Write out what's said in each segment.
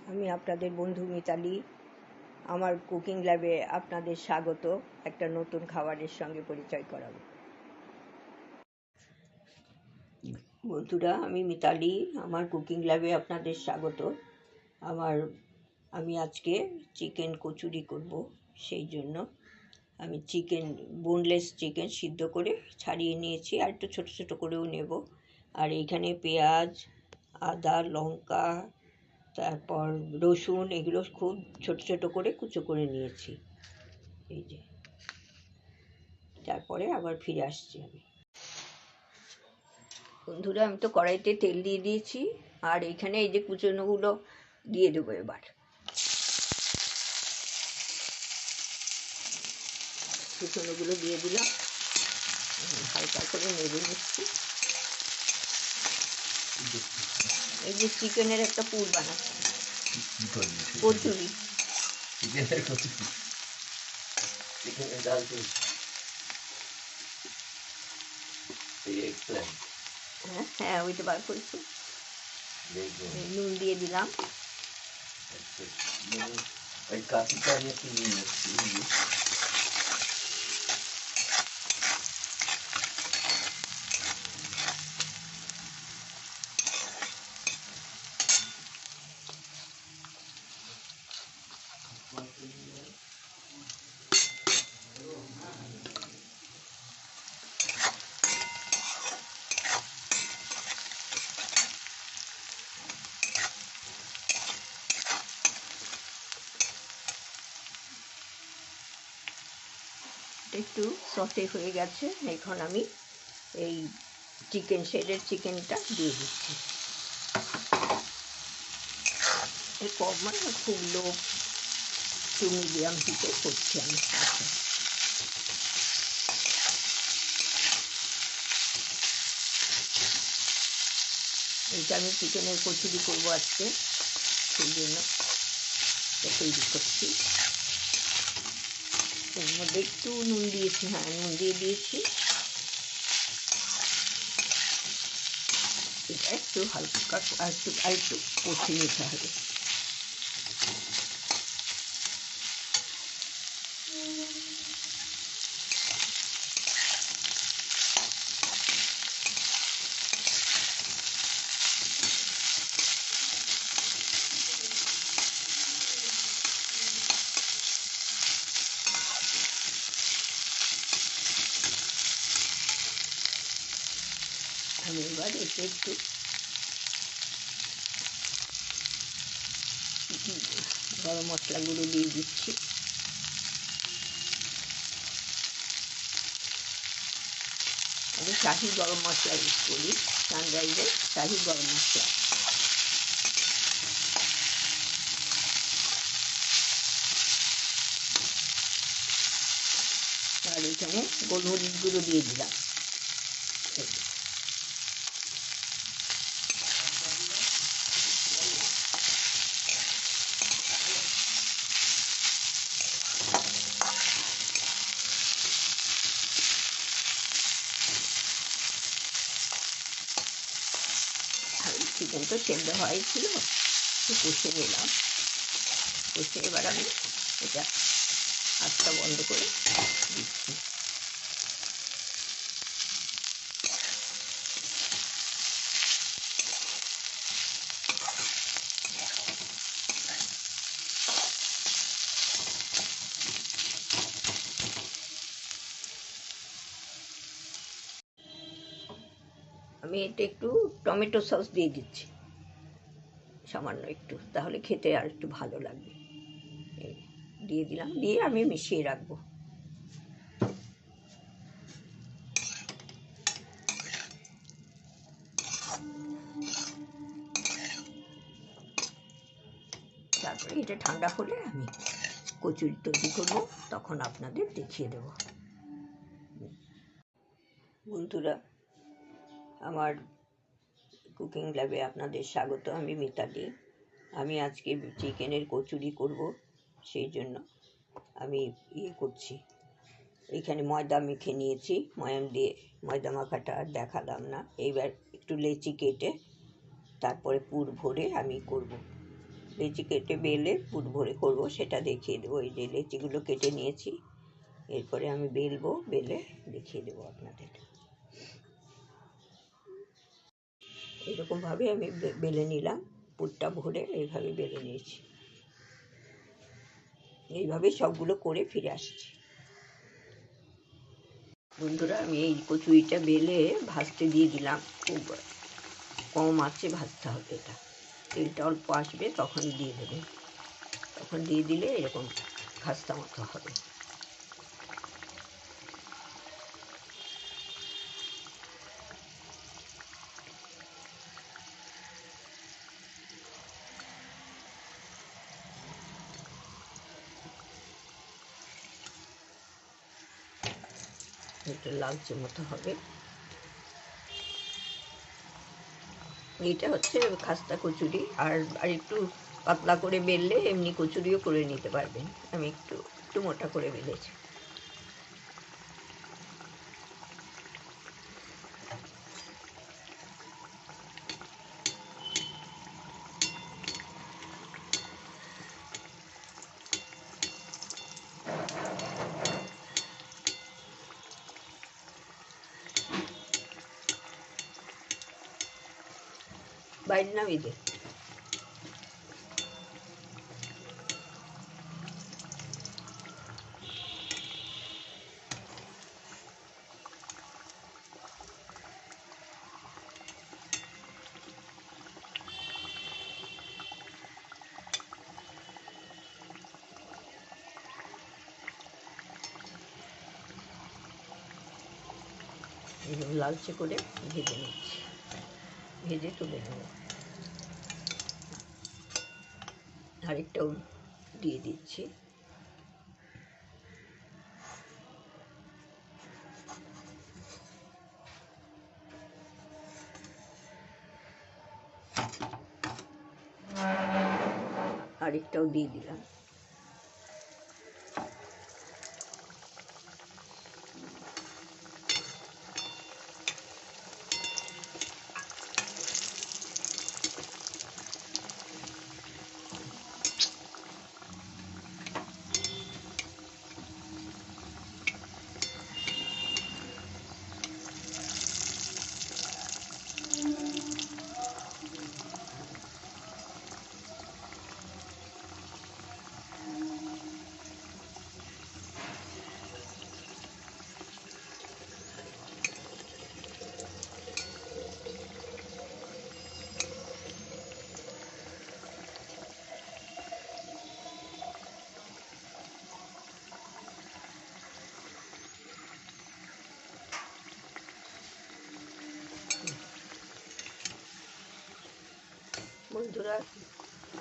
আমি আপনাদের বন্ধু মিতালি। আমার কুকিং ল্যাবে আপনাদের স্বাগত। একটা নতুন খাবারের সঙ্গে পরিচয় করাবো। বন্ধুরা, আমি মিতালি, আমার কুকিং ল্যাবে আপনাদের স্বাগত। আমি আজকে চিকেন কচুরি করব। সেই জন্য আমি বোনলেস চিকেন সিদ্ধ করে ছাড়িয়ে নিয়েছি, আর একটু ছোটো ছোটো করেও নেব। আর এইখানে পেঁয়াজ, আদা, লঙ্কা, তারপর রসুন, এগুলো খুব ছোট ছোট করে কুচো করে নিয়েছি। এই যে, তারপরে আবার ফিরে আসছি আমি। বন্ধুরা, আমি তো কড়াইতে তেল দিয়ে দিয়েছি, আর এইখানে এই যে কুচোনোগুলো দিয়ে দেবো। এবার কুচোনোগুলো দিয়ে দিলাম, হালকা করে নেড়ে নিচ্ছি। এই যে চিকেনের একটা পুর বানাচ্ছি, কচুরি। হ্যাঁ, ওইটা বার করছি। নুন দিয়ে দিলাম। একটু সটে হয়ে গেছে, এখন আমি এই শেডের চিকেনটা দিয়ে দিচ্ছি। কম মানে খুব লো টু মিডিয়াম হিটে করছি আমি। এইটা আমি চিকেনের কচুরি করবো আজকে, সেই জন্য তৈরি করছি। এর মধ্যে একটু নুন দিয়েছি, নুন দিয়ে দিয়েছি। এটা একটু হালকা আরেকটু কষিয়ে নিতে হবে। আমি এবার এতে একটু গরম মশলা গুঁড়ো দিয়ে দিচ্ছি। আমি শাহি গরম মশলা ইউজ করি, সানরাইজের শাহি গরম মশলা। আর এখানে গোলমরিচ গুঁড়ো দিয়ে দিলাম। চিকেন তো সেদ্ধ হয়েছিল, একটু কষে নিলাম। কষে এবার আমি এটা আঁচটা বন্ধ করে দিচ্ছি। আমি এতে একটু টমেটো সস দিয়ে দিচ্ছি, সামান্য একটু, তাহলে খেতে আর একটু ভালো লাগবে। দিয়ে দিলাম, দিয়ে আমি মিশিয়ে রাখবো। তারপরে এটা ঠান্ডা হলে আমি কচুরি তৈরি করবো, তখন আপনাদের দেখিয়ে দেব। বন্ধুরা, আমার কুকিং ল্যাবে আপনাদের স্বাগত। আমি মিতালি। আমি আজকে চিকেনের কচুরি করব, সেই জন্য আমি করছি। এইখানে ময়দা মেখে নিয়েছি, ময়াম দিয়ে। ময়দা মাখাটা আর দেখালাম না। এইবার একটু লেচি কেটে তারপরে পুর ভরে আমি করব। লেচি কেটে বেলে পুর ভরে করবো, সেটা দেখিয়ে দেবো। এই যে লেচিগুলো কেটে নিয়েছি, এরপরে আমি বেলবো, বেলে দেখিয়ে দেবো আপনাদের। এরকমভাবে আমি বেলে নিলাম, পুরটা ভরে এইভাবে বেলে নিয়েছি। এইভাবে সবগুলো করে ফিরে আসছি। বন্ধুরা, আমি এই কচুরিটা বেলে ভাজতে দিয়ে দিলাম। খুব কম আঁচে ভাজতে হবে এটা। তেলটা অল্প আসবে তখন দিয়ে দেবেন, তখন দিয়ে দিলে এরকম খাস্তা মতো হবে। এটা লালচে মতো হবে। এটা হচ্ছে খাস্তা কচুরি। আর একটু পাতলা করে বেললে এমনি কচুরিও করে নিতে পারবেন। আমি একটু একটু মোটা করে বেলেছি। বাইরে নামিয়ে দে। লালচে করে ভেজে নিচ্ছি, ভেজে তুলে নেব। আরেকটাও দিয়ে দিচ্ছি। আরেকটাও দিয়ে দিলাম। বন্ধুরা,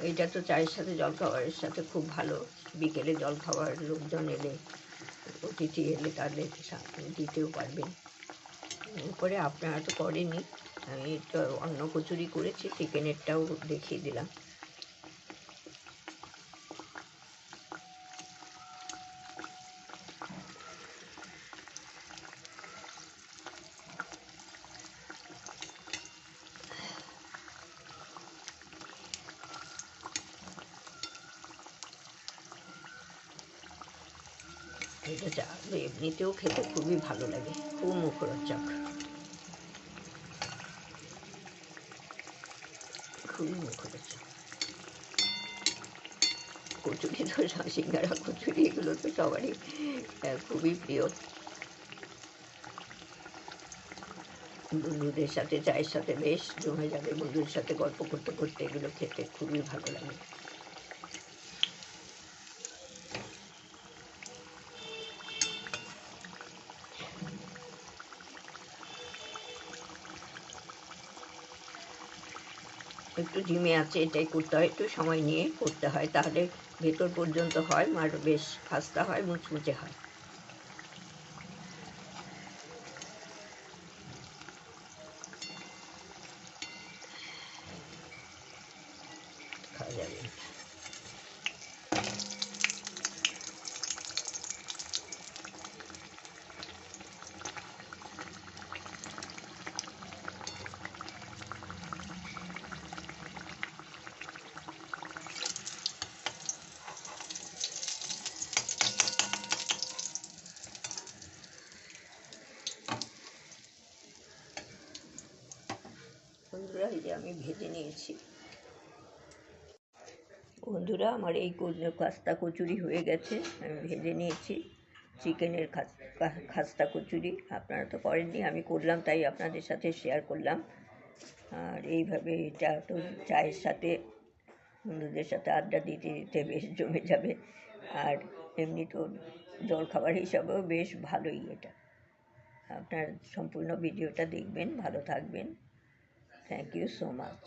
এইটা তো চায়ের সাথে জলখাবারের সাথে খুব ভালো। বিকেলে জলখাবার লোকজন এলে, অতিথি এলে তাদের দিতেও পারবেন। এরপরে আপনারা তো করেনই, আমি তো অন্য কচুরি করেছি, চিকেনেরটাও দেখিয়ে দিলাম। এটা চা এমনিতেও খেতে খুবই ভালো লাগে, খুব মুখরোচক, খুবই মুখরোচক। কচুরি তো সিঙ্গারা, কচুরি এগুলো তো সবারই খুবই প্রিয়। বন্ধুদের সাথে চায়ের সাথে বেশ জমে যাবে। বন্ধুদের সাথে গল্প করতে করতে এগুলো খেতে খুবই ভালো লাগে। একটু ধিমে আছে এটাই করতে হয়, একটু সময় নিয়ে করতে হয়, তাহলে ভেতর পর্যন্ত হয়, আর বেশ খাস্তা হয়, মুচমুচে হয়। খাওয়া যাবে। বন্ধুরা, এই যে আমি ভেজে নিয়েছি। বন্ধুরা, আমার এই খাস্তা কচুরি হয়ে গেছে, আমি ভেজে নিয়েছি চিকেনের খাস্তা কচুরি। আপনারা তো করেননি, আমি করলাম, তাই আপনাদের সাথে শেয়ার করলাম। আর এইভাবে এটা তো চায়ের সাথে, বন্ধুদের সাথে আড্ডা দিতে দিতে বেশ জমে যাবে। আর এমনি তো জলখাবার হিসাবেও বেশ ভালোই এটা। আপনার সম্পূর্ণ ভিডিওটা দেখবেন, ভালো থাকবেন। Thank you so much.